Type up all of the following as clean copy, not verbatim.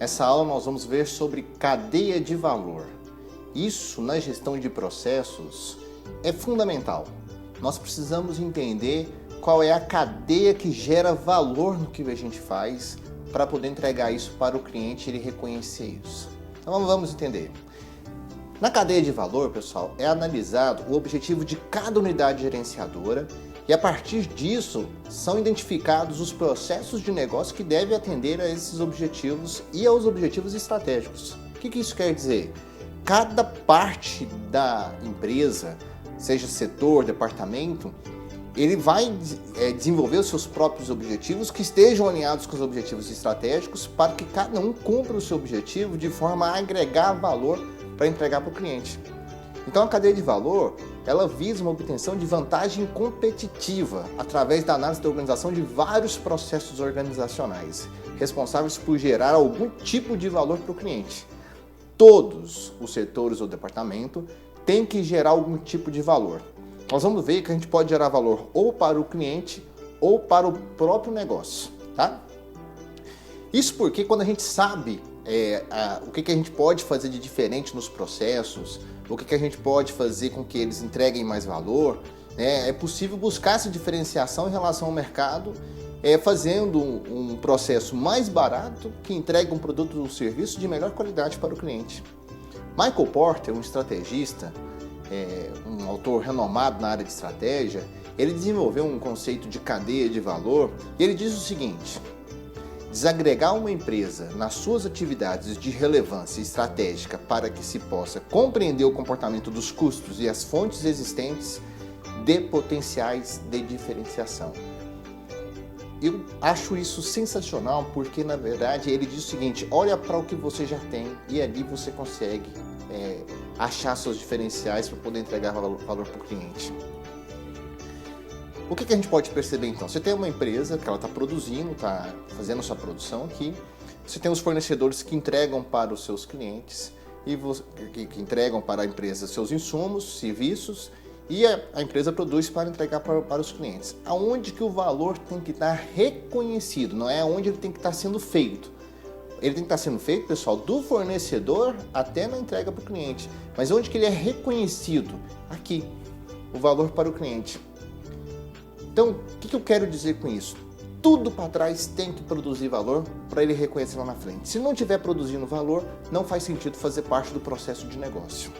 Nessa aula nós vamos ver sobre cadeia de valor. Isso na gestão de processos é fundamental. Nós precisamos entender qual é a cadeia que gera valor no que a gente faz para poder entregar isso para o cliente e ele reconhecer isso. Então vamos entender. Na cadeia de valor, pessoal, é analisado o objetivo de cada unidade gerenciadora e a partir disso são identificados os processos de negócio que devem atender a esses objetivos e aos objetivos estratégicos. O que isso quer dizer? Cada parte da empresa, seja setor, departamento, ele vai desenvolver os seus próprios objetivos que estejam alinhados com os objetivos estratégicos para que cada um cumpra o seu objetivo de forma a agregar valor para entregar para o cliente. Então a cadeia de valor, ela visa uma obtenção de vantagem competitiva através da análise da organização de vários processos organizacionais, responsáveis por gerar algum tipo de valor para o cliente. Todos os setores ou departamento têm que gerar algum tipo de valor. Nós vamos ver que a gente pode gerar valor ou para o cliente ou para o próprio negócio, tá? Isso porque quando a gente sabe o que a gente pode fazer de diferente nos processos, o que a gente pode fazer com que eles entreguem mais valor, é possível buscar essa diferenciação em relação ao mercado, fazendo um processo mais barato que entregue um produto ou um serviço de melhor qualidade para o cliente. Michael Porter, um estrategista, um autor renomado na área de estratégia, ele desenvolveu um conceito de cadeia de valor e ele diz o seguinte: desagregar uma empresa nas suas atividades de relevância estratégica para que se possa compreender o comportamento dos custos e as fontes existentes de potenciais de diferenciação. Eu acho isso sensacional porque, na verdade, ele diz o seguinte: olha para o que você já tem e ali você consegue achar seus diferenciais para poder entregar valor para o cliente. O que a gente pode perceber então? Você tem uma empresa que ela está produzindo, está fazendo a sua produção aqui, você tem os fornecedores que entregam para os seus clientes e que entregam para a empresa seus insumos, serviços, e a empresa produz para entregar para os clientes. Aonde que o valor tem que estar reconhecido, não é onde ele tem que estar sendo feito. Ele tem que estar sendo feito, pessoal, do fornecedor até na entrega para o cliente. Mas onde que ele é reconhecido? Aqui, o valor para o cliente. Então, o que eu quero dizer com isso? Tudo para trás tem que produzir valor para ele reconhecer lá na frente. Se não estiver produzindo valor, não faz sentido fazer parte do processo de negócio.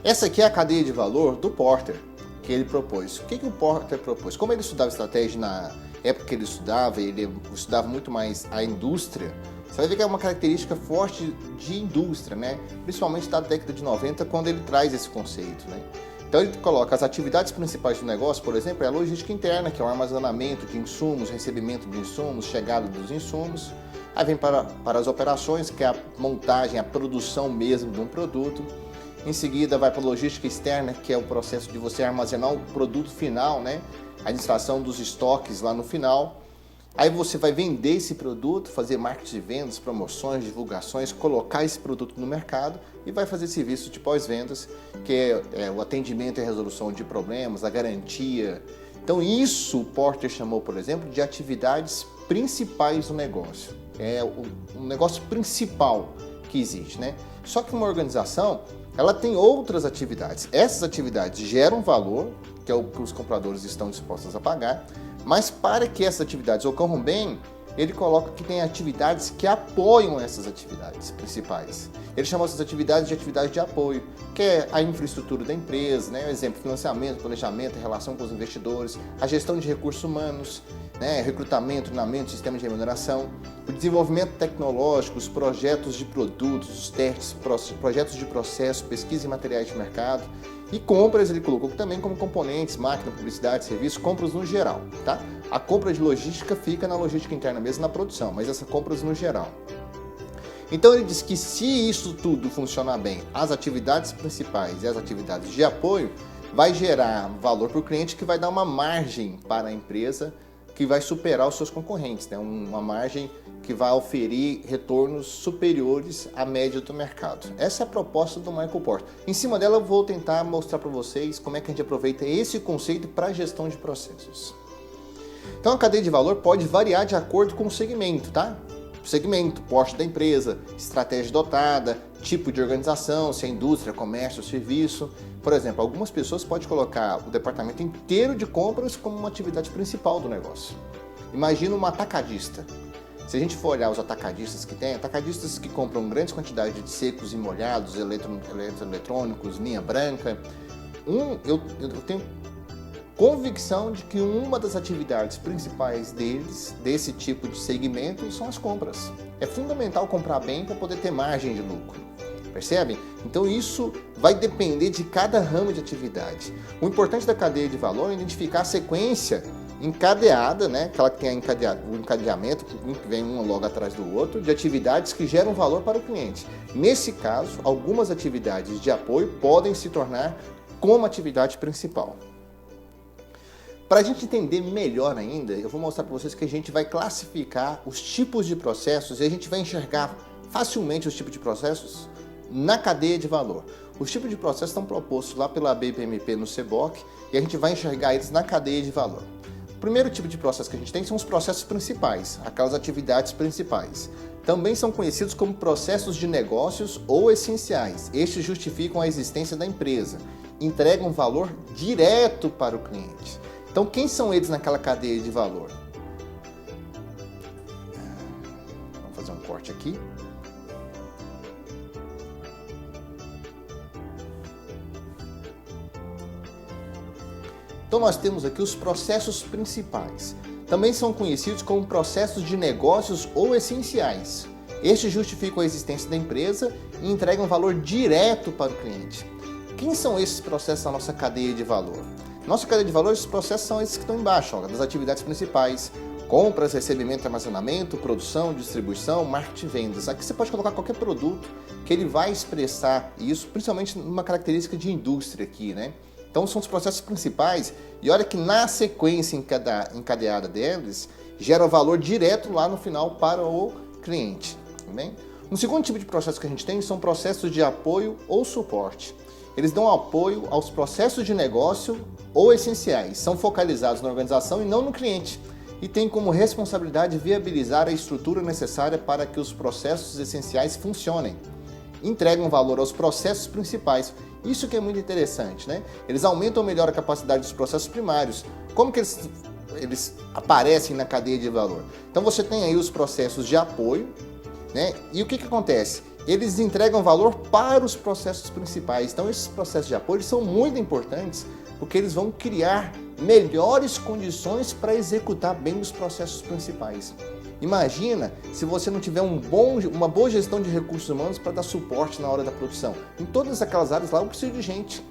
Essa aqui é a cadeia de valor do Porter, que ele propôs. O que o Porter propôs? Como ele estudava estratégia na época que ele estudava muito mais a indústria, você vai ver que é uma característica forte de indústria, né? Principalmente da década de 90, quando ele traz esse conceito, né? Então ele coloca as atividades principais do negócio, por exemplo, é a logística interna, que é o armazenamento de insumos, recebimento de insumos, chegada dos insumos. Aí vem para as operações, que é a montagem, a produção mesmo de um produto. Em seguida vai para a logística externa, que é o processo de você armazenar o produto final, né? A administração dos estoques lá no final. Aí você vai vender esse produto, fazer marketing de vendas, promoções, divulgações, colocar esse produto no mercado e vai fazer serviço de pós-vendas, que é o atendimento e a resolução de problemas, a garantia. Então isso o Porter chamou, por exemplo, de atividades principais do negócio. É o negócio principal que existe, né? Só que uma organização, ela tem outras atividades. Essas atividades geram valor, que é o que os compradores estão dispostos a pagar, mas para que essas atividades ocorram bem, ele coloca que tem atividades que apoiam essas atividades principais. Ele chama essas atividades de atividades de apoio, que é a infraestrutura da empresa, né? Exemplo, financiamento, planejamento, relação com os investidores, a gestão de recursos humanos, né? Recrutamento, treinamento, sistema de remuneração, o desenvolvimento tecnológico, os projetos de produtos, os testes, projetos de processo, pesquisa e materiais de mercado. E compras ele colocou também como componentes, máquina, publicidade, serviço, compras no geral, tá? A compra de logística fica na logística interna mesmo, na produção, mas essas compras no geral. Então ele diz que se isso tudo funcionar bem, as atividades principais e as atividades de apoio, vai gerar valor para o cliente que vai dar uma margem para a empresa que vai superar os seus concorrentes, né? Uma margem que vai oferir retornos superiores à média do mercado. Essa é a proposta do Michael Porter. Em cima dela eu vou tentar mostrar para vocês como é que a gente aproveita esse conceito para a gestão de processos. Então a cadeia de valor pode variar de acordo com o segmento, tá? segmento, porte da empresa, estratégia dotada, tipo de organização, se é indústria, comércio, serviço. Por exemplo, algumas pessoas podem colocar o departamento inteiro de compras como uma atividade principal do negócio. Imagina uma atacadista. Se a gente for olhar os atacadistas que tem, atacadistas que compram grandes quantidades de secos e molhados, eletrônicos, linha branca, eu tenho convicção de que uma das atividades principais deles, desse tipo de segmento, são as compras. É fundamental comprar bem para poder ter margem de lucro. Percebem? Então isso vai depender de cada ramo de atividade. O importante da cadeia de valor é identificar a sequência encadeada, né? Aquela que tem o encadeamento, que vem um logo atrás do outro, de atividades que geram valor para o cliente. Nesse caso, algumas atividades de apoio podem se tornar como atividade principal. Para a gente entender melhor ainda, eu vou mostrar para vocês que a gente vai classificar os tipos de processos e a gente vai enxergar facilmente os tipos de processos na cadeia de valor. Os tipos de processos estão propostos lá pela BPMP no CBOC e a gente vai enxergar eles na cadeia de valor. O primeiro tipo de processo que a gente tem são os processos principais, aquelas atividades principais. Também são conhecidos como processos de negócios ou essenciais. Estes justificam a existência da empresa, entregam valor direto para o cliente. Então, quem são eles naquela cadeia de valor? Vamos fazer um corte aqui. Então, nós temos aqui os processos principais. Também são conhecidos como processos de negócios ou essenciais. Estes justificam a existência da empresa e entregam valor direto para o cliente. Quem são esses processos na nossa cadeia de valor? Nossa cadeia de valor, esses processos são esses que estão embaixo, ó, das atividades principais: compras, recebimento, armazenamento, produção, distribuição, marketing e vendas. Aqui você pode colocar qualquer produto que ele vai expressar isso, principalmente numa característica de indústria aqui, né? Então são os processos principais e olha que na sequência encadeada deles gera valor direto lá no final para o cliente. Tá bem? Um segundo tipo de processo que a gente tem são processos de apoio ou suporte. Eles dão apoio aos processos de negócio ou essenciais, são focalizados na organização e não no cliente, e têm como responsabilidade viabilizar a estrutura necessária para que os processos essenciais funcionem. Entregam valor aos processos principais. Isso que é muito interessante, né? Eles aumentam ou melhoram a capacidade dos processos primários. Como que eles aparecem na cadeia de valor? Então você tem aí os processos de apoio, né? E o que acontece? Eles entregam valor para os processos principais. Então esses processos de apoio são muito importantes porque eles vão criar melhores condições para executar bem os processos principais. Imagina se você não tiver uma boa gestão de recursos humanos para dar suporte na hora da produção. Em todas aquelas áreas lá eu preciso de gente.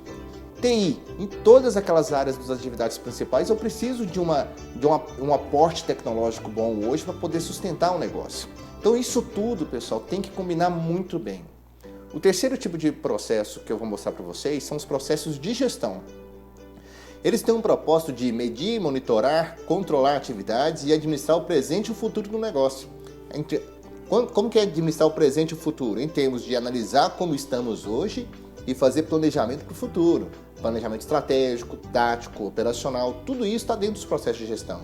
TI, em todas aquelas áreas das atividades principais eu preciso de um aporte tecnológico bom hoje para poder sustentar o negócio. Então isso tudo, pessoal, tem que combinar muito bem. O terceiro tipo de processo que eu vou mostrar para vocês são os processos de gestão. Eles têm um propósito de medir, monitorar, controlar atividades e administrar o presente e o futuro do negócio. Como que é administrar o presente e o futuro? Em termos de analisar como estamos hoje e fazer planejamento para o futuro. Planejamento estratégico, tático, operacional, tudo isso está dentro dos processos de gestão.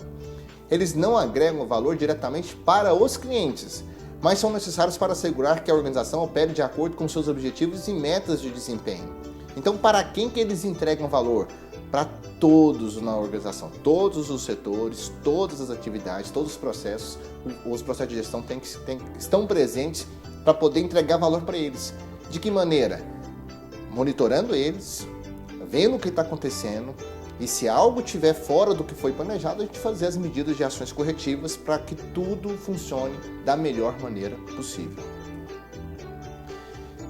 Eles não agregam valor diretamente para os clientes, mas são necessários para assegurar que a organização opere de acordo com seus objetivos e metas de desempenho. Então, para quem que eles entregam valor? Para todos na organização, todos os setores, todas as atividades, todos os processos de gestão estão presentes para poder entregar valor para eles. De que maneira? Monitorando eles, vendo o que está acontecendo, e se algo estiver fora do que foi planejado, a gente fazer as medidas de ações corretivas para que tudo funcione da melhor maneira possível.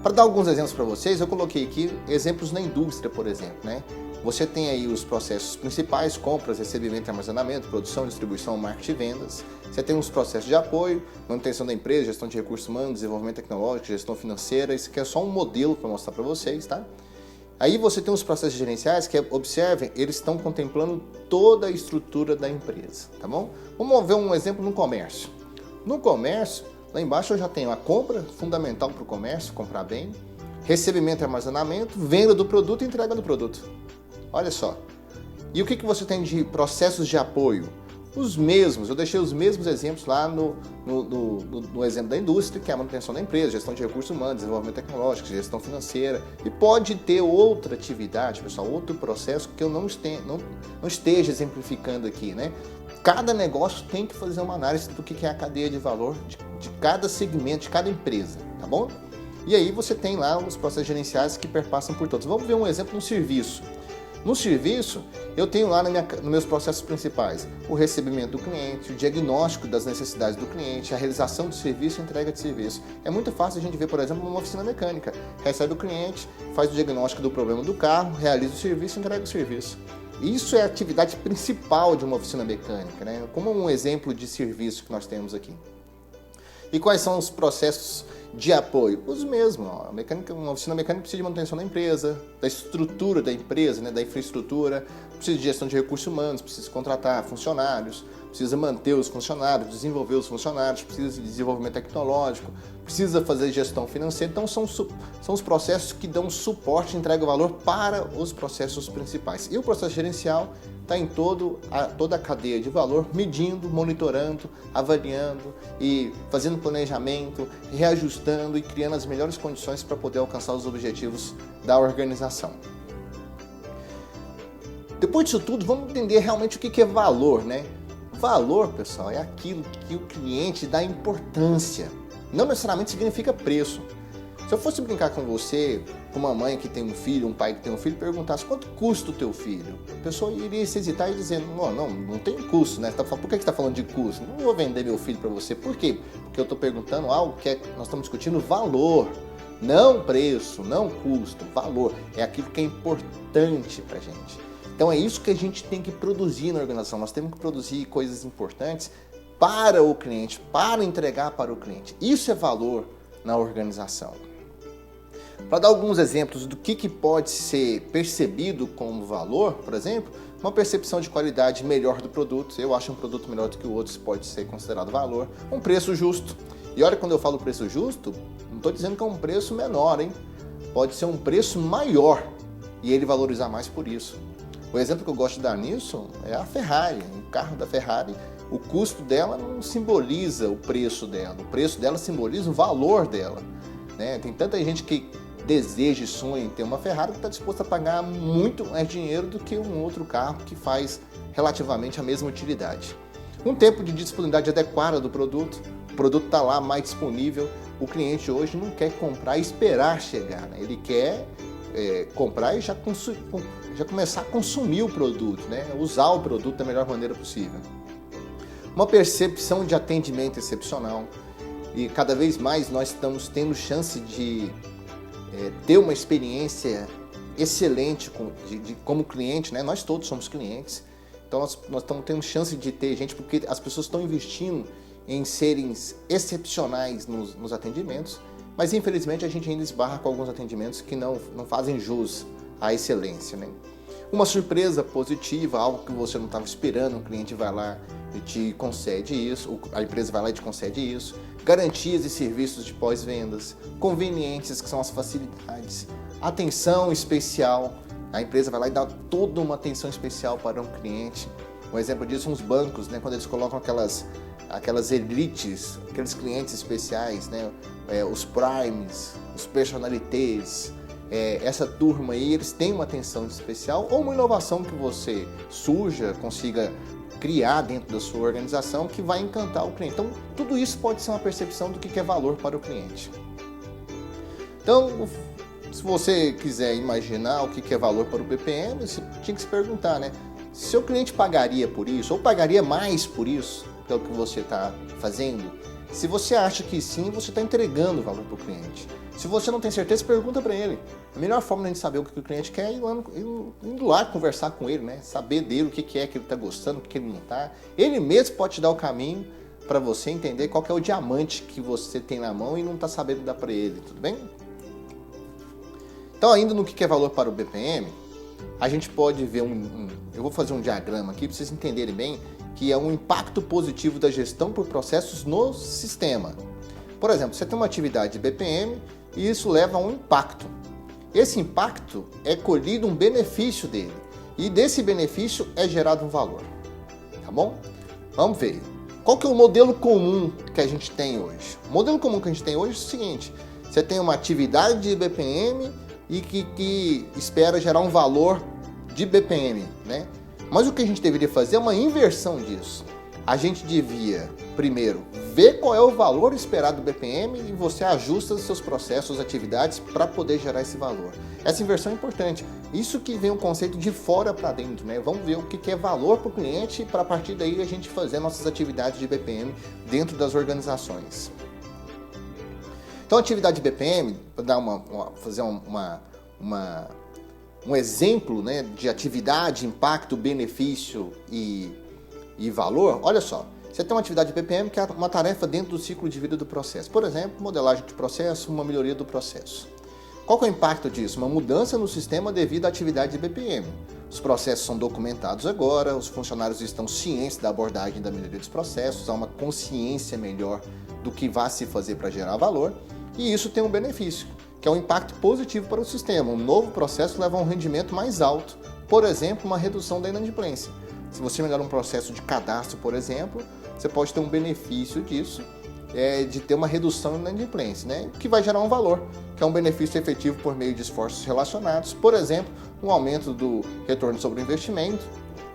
Para dar alguns exemplos para vocês, eu coloquei aqui exemplos na indústria, por exemplo, né? Você tem aí os processos principais: compras, recebimento e armazenamento, produção, distribuição, marketing e vendas. Você tem os processos de apoio, manutenção da empresa, gestão de recursos humanos, desenvolvimento tecnológico, gestão financeira. Isso aqui é só um modelo para mostrar para vocês, tá? Aí você tem os processos gerenciais que, observem, eles estão contemplando toda a estrutura da empresa, tá bom? Vamos ver um exemplo no comércio. No comércio, lá embaixo eu já tenho a compra, fundamental para o comércio, comprar bem, recebimento e armazenamento, venda do produto e entrega do produto. Olha só. E o que você tem de processos de apoio? os mesmos. Eu deixei os mesmos exemplos lá no exemplo da indústria, que é a manutenção da empresa, gestão de recursos humanos, desenvolvimento tecnológico, gestão financeira. E pode ter outra atividade, pessoal, outro processo que eu não esteja exemplificando aqui, né? Cada negócio tem que fazer uma análise do que é a cadeia de valor de cada segmento, de cada empresa, tá bom? E aí você tem lá os processos gerenciais que perpassam por todos. Vamos ver um exemplo no serviço. No serviço, eu tenho lá nos meus processos principais o recebimento do cliente, o diagnóstico das necessidades do cliente, a realização do serviço e a entrega de serviço. É muito fácil a gente ver, por exemplo, uma oficina mecânica. Recebe o cliente, faz o diagnóstico do problema do carro, realiza o serviço e entrega o serviço. Isso é a atividade principal de uma oficina mecânica, né? Como um exemplo de serviço que nós temos aqui. E quais são os processos de apoio? Os mesmos. Uma oficina mecânica precisa de manutenção da empresa, da estrutura da empresa, né, da infraestrutura, precisa de gestão de recursos humanos, precisa contratar funcionários, precisa manter os funcionários, desenvolver os funcionários, precisa de desenvolvimento tecnológico, precisa fazer gestão financeira. Então são os processos que dão suporte e entregam valor para os processos principais. E o processo gerencial está em toda a cadeia de valor, medindo, monitorando, avaliando e fazendo planejamento, reajustando e criando as melhores condições para poder alcançar os objetivos da organização. Depois disso tudo, vamos entender realmente o que é valor, né? Valor, pessoal, é aquilo que o cliente dá importância. Não necessariamente significa preço. Se eu fosse brincar com você, com uma mãe que tem um filho, um pai que tem um filho, e perguntasse quanto custa o teu filho, a pessoa iria se hesitar e dizer, não tem custo, né? Por que você está falando de custo? Não vou vender meu filho para você. Por quê? Porque eu estou perguntando algo que nós estamos discutindo valor. Não preço, não custo, valor. É aquilo que é importante para a gente. Então é isso que a gente tem que produzir na organização. Nós temos que produzir coisas importantes para o cliente, para entregar para o cliente. Isso é valor na organização. Para dar alguns exemplos do que pode ser percebido como valor, por exemplo, uma percepção de qualidade melhor do produto. Eu acho um produto melhor do que o outro, isso pode ser considerado valor. Um preço justo. E olha, quando eu falo preço justo, não estou dizendo que é um preço menor, hein? Pode ser um preço maior e ele valorizar mais por isso. O exemplo que eu gosto de dar nisso é a Ferrari. O carro da Ferrari, o custo dela não simboliza o preço dela. O preço dela simboliza o valor dela, né? Tem tanta gente que deseja e sonha em ter uma Ferrari que está disposta a pagar muito mais dinheiro do que um outro carro que faz relativamente a mesma utilidade. Um tempo de disponibilidade adequada do produto, o produto está lá mais disponível. O cliente hoje não quer comprar e esperar chegar, né? Ele quer comprar e já começar a consumir o produto, né? Usar o produto da melhor maneira possível. Uma percepção de atendimento excepcional e cada vez mais nós estamos tendo chance de ter uma experiência excelente como cliente, né? Nós todos somos clientes, então nós estamos tendo chance de ter gente porque as pessoas estão investindo em serem excepcionais nos atendimentos, mas infelizmente a gente ainda esbarra com alguns atendimentos que não fazem jus à excelência, né? Uma surpresa positiva, algo que você não estava esperando, o cliente vai lá e te concede isso, a empresa vai lá e te concede isso. Garantias e serviços de pós-vendas, conveniências, que são as facilidades, atenção especial, a empresa vai lá e dá toda uma atenção especial para um cliente. Um exemplo disso são os bancos, né? Quando eles colocam aquelas elites, aqueles clientes especiais, né? Os primes, os personalités, essa turma aí, eles têm uma atenção especial ou uma inovação que você consiga criar dentro da sua organização que vai encantar o cliente. Então, tudo isso pode ser uma percepção do que é valor para o cliente. Então, se você quiser imaginar o que é valor para o BPM, você tinha que se perguntar, né? Se o cliente pagaria por isso, ou pagaria mais por isso, pelo que você está fazendo? Se você acha que sim, você está entregando valor para o cliente. Se você não tem certeza, pergunta para ele. A melhor forma de a gente saber o que o cliente quer é indo lá conversar com ele, né? Saber dele o que é que ele está gostando, o que ele não está. Ele mesmo pode te dar o caminho para você entender qual que é o diamante que você tem na mão e não está sabendo dar para ele, tudo bem? Então, ainda no que é valor para o BPM, a gente pode ver eu vou fazer um diagrama aqui para vocês entenderem bem que é um impacto positivo da gestão por processos no sistema. Por exemplo, você tem uma atividade de BPM e isso leva a um impacto. Esse impacto é colhido um benefício dele e desse benefício é gerado um valor, tá bom? Vamos ver. Qual que é o modelo comum que a gente tem hoje? O modelo comum que a gente tem hoje é o seguinte: você tem uma atividade de BPM e que espera gerar um valor de BPM, né? Mas o que a gente deveria fazer é uma inversão disso. A gente devia, primeiro, ver qual é o valor esperado do BPM e você ajusta os seus processos, atividades para poder gerar esse valor. Essa inversão é importante. Isso que vem um conceito de fora para dentro, né? Vamos ver o que é valor para o cliente para a partir daí a gente fazer nossas atividades de BPM dentro das organizações. Então, a atividade de BPM, para dar fazer um exemplo, né, de atividade, impacto, benefício e valor, olha só. Você tem uma atividade de BPM que é uma tarefa dentro do ciclo de vida do processo. Por exemplo, modelagem de processo, uma melhoria do processo. Qual que é o impacto disso? Uma mudança no sistema devido à atividade de BPM. Os processos são documentados agora, os funcionários estão cientes da abordagem da melhoria dos processos, há uma consciência melhor do que vai se fazer para gerar valor, e isso tem um benefício, que é um impacto positivo para o sistema. Um novo processo leva a um rendimento mais alto, por exemplo, uma redução da inadimplência. Se você melhorar um processo de cadastro, por exemplo, você pode ter um benefício disso, de ter uma redução na inadimplência, né? Que vai gerar um valor, que é um benefício efetivo por meio de esforços relacionados, por exemplo, um aumento do retorno sobre o investimento,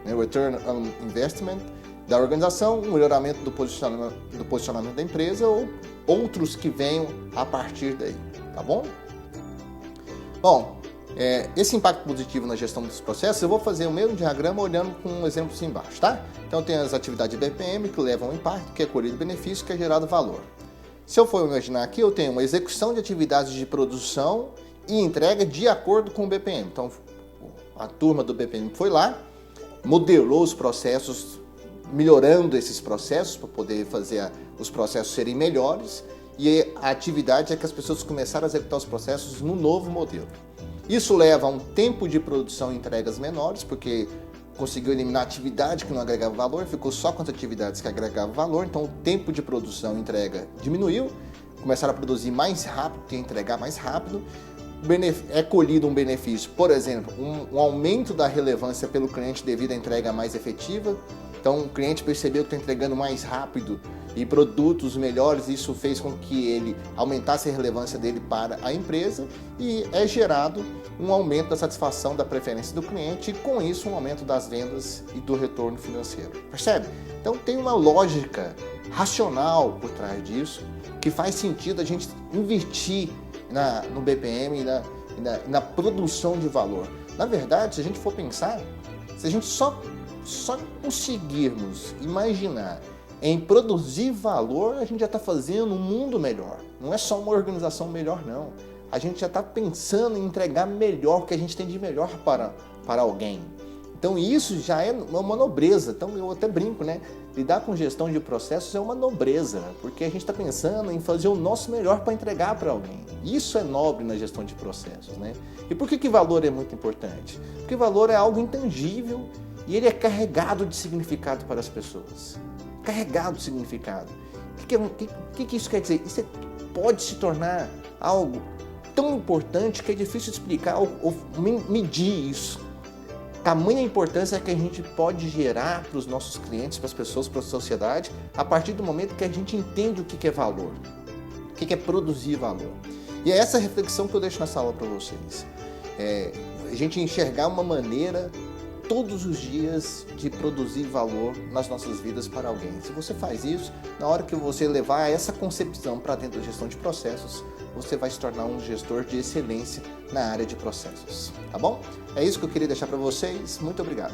né? Return on Investment da organização, um melhoramento do posicionamento da empresa ou outros que venham a partir daí, tá bom? Bom, esse impacto positivo na gestão dos processos, eu vou fazer o mesmo diagrama olhando com um exemplo assim embaixo, tá? Então tem as atividades de BPM que levam ao impacto, que é colhido benefício, que é gerado valor. Se eu for imaginar aqui, eu tenho uma execução de atividades de produção e entrega de acordo com o BPM. Então a turma do BPM foi lá, modelou os processos, melhorando esses processos para poder fazer os processos serem melhores, e a atividade é que as pessoas começaram a executar os processos no novo modelo. Isso leva a um tempo de produção e entregas menores, porque conseguiu eliminar a atividade que não agregava valor, ficou só com as atividades que agregavam valor, então o tempo de produção e entrega diminuiu, começaram a produzir mais rápido e entregar mais rápido, é colhido um benefício, por exemplo, um aumento da relevância pelo cliente devido à entrega mais efetiva. Então o cliente percebeu que está entregando mais rápido e produtos melhores, isso fez com que ele aumentasse a relevância dele para a empresa e é gerado um aumento da satisfação, da preferência do cliente e com isso um aumento das vendas e do retorno financeiro. Percebe? Então tem uma lógica racional por trás disso que faz sentido a gente investir no BPM e na produção de valor. Na verdade, se a gente for pensar, se a gente só conseguirmos imaginar em produzir valor, a gente já está fazendo um mundo melhor. Não é só uma organização melhor, não. A gente já está pensando em entregar melhor o que a gente tem de melhor para alguém. Então isso já é uma nobreza. Então eu até brinco, né? Lidar com gestão de processos é uma nobreza, porque a gente está pensando em fazer o nosso melhor para entregar para alguém. Isso é nobre na gestão de processos, né? E por que valor é muito importante? Porque valor é algo intangível e ele é carregado de significado para as pessoas. Carregado de significado. O que isso quer dizer? Isso pode se tornar algo tão importante que é difícil explicar ou medir isso. Tamanha importância que a gente pode gerar para os nossos clientes, para as pessoas, para a sociedade, a partir do momento que a gente entende o que é valor, o que é produzir valor. E é essa reflexão que eu deixo nessa aula para vocês. A gente enxergar uma maneira todos os dias de produzir valor nas nossas vidas para alguém. Se você faz isso, na hora que você levar essa concepção para dentro da gestão de processos, você vai se tornar um gestor de excelência na área de processos, tá bom? É isso que eu queria deixar para vocês. Muito obrigado.